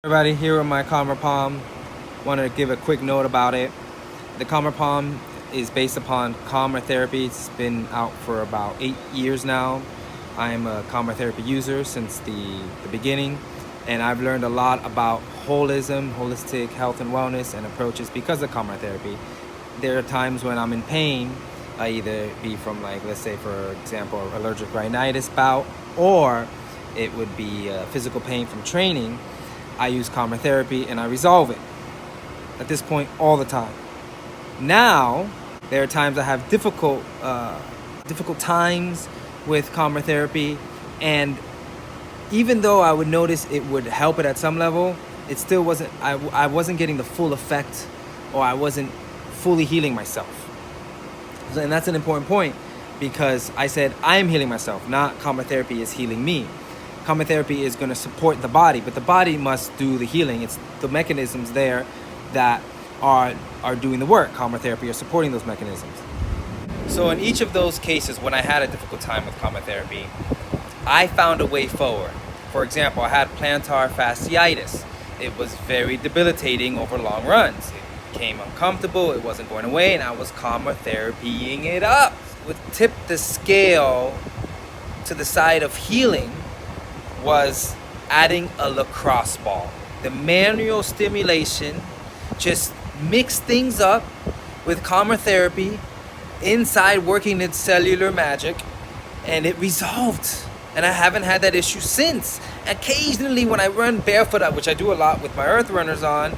Everybody, here with my coMra Palm. Wanted to give a quick note about it. The coMra Palm is based upon coMra-Therapy. It's been out for about 8 years now. I'm a coMra-Therapy user since the beginning, and I've learned a lot about holistic health and wellness and approaches because of coMra-Therapy. There are times when I'm in pain, either be from, like, let's say for example, allergic rhinitis bout, or it would be physical pain from training. I use coMra-Therapy and I resolve it at this point all the time. Now, there are times I have difficult times with coMra-Therapy, and even though I would notice it would help it at some level, it still wasn't, I wasn't getting the full effect, or I wasn't fully healing myself. And that's an important point, because I said I am healing myself, not coMra-Therapy is healing me. coMra-Therapy is going to support the body, but the body must do the healing. It's the mechanisms there that are doing the work. coMra-Therapy are supporting those mechanisms. So in each of those cases, when I had a difficult time with coMra-Therapy, I found a way forward. For example, I had plantar fasciitis. It was very debilitating over long runs. It became uncomfortable, it wasn't going away, and I was coMra-Therapying it up. What tipped the scale to the side of healing was adding a lacrosse ball. The manual stimulation just mixed things up with coMra-Therapy inside, working its cellular magic, and it resolved. And I haven't had that issue since. Occasionally when I run barefoot, which I do a lot with my earth runners on,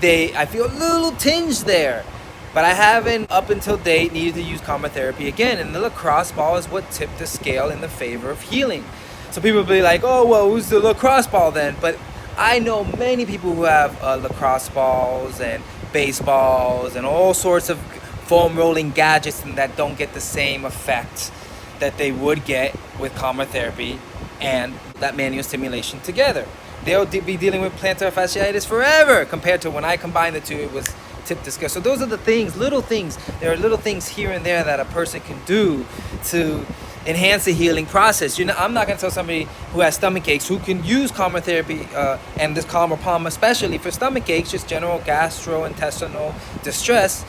I feel a little tinge there. But I haven't, up until date, needed to use coMra-Therapy again. And the lacrosse ball is what tipped the scale in the favor of healing. So people will be like, oh, well, who's the lacrosse ball then? But I know many people who have lacrosse balls and baseballs and all sorts of foam rolling gadgets that don't get the same effect that they would get with coMra-Therapy and that manual stimulation together. They'll be dealing with plantar fasciitis forever, compared to when I combined the two, it was tip to scale. So those are the things, little things. There are little things here and there that a person can do to enhance the healing process. I'm not going to tell somebody who has stomach aches, who can use coMra-Therapy and this coMra Palm especially for stomach aches, just general gastrointestinal distress,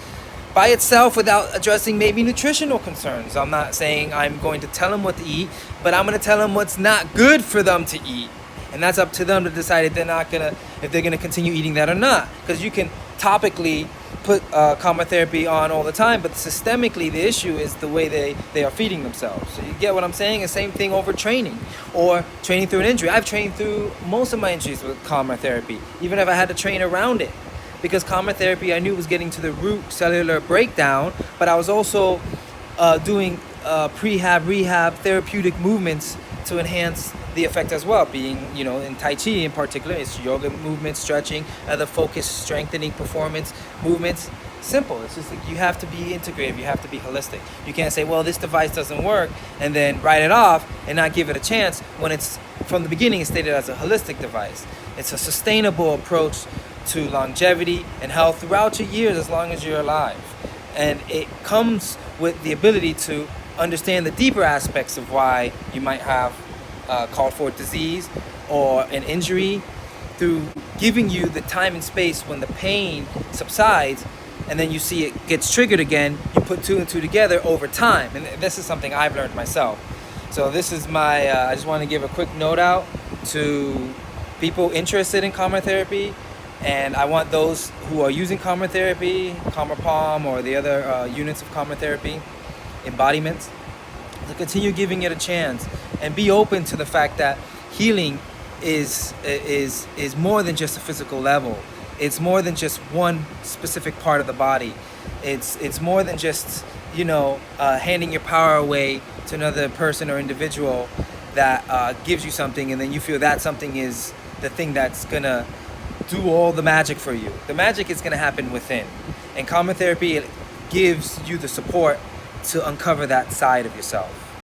by itself without addressing maybe nutritional concerns. I'm not saying I'm going to tell them what to eat, but I'm going to tell them what's not good for them to eat. And that's up to them to decide if they're gonna continue eating that or not. Because you can topically put coMra-Therapy on all the time, but systemically the issue is the way they are feeding themselves. So you get what I'm saying? The same thing over training, or training through an injury. I've trained through most of my injuries with coMra-Therapy, even if I had to train around it. Because coMra-Therapy I knew was getting to the root cellular breakdown, but I was also doing prehab, rehab, therapeutic movements to enhance the effect as well, being, in Tai Chi in particular, it's yoga movements, stretching, other focus, strengthening performance movements. Simple. It's just like you have to be integrative, you have to be holistic. You can't say, well, this device doesn't work, and then write it off and not give it a chance when it's, from the beginning, it's stated as a holistic device. It's a sustainable approach to longevity and health throughout your years, as long as you're alive. And it comes with the ability to understand the deeper aspects of why you might have called for disease or an injury, through giving you the time and space when the pain subsides, and then you see it gets triggered again. You put two and two together over time, and this is something I've learned myself. So this is my I just want to give a quick note out to people interested in coMra-Therapy, and I want those who are using coMra-Therapy, coMra Palm, or the other units of coMra-Therapy embodiments, to continue giving it a chance and be open to the fact that healing is more than just a physical level. It's more than just one specific part of the body. It's more than just handing your power away to another person or individual that gives you something, and then you feel that something is the thing that's gonna do all the magic for you. The magic is gonna happen within, and coMra-Therapy gives you the support to uncover that side of yourself.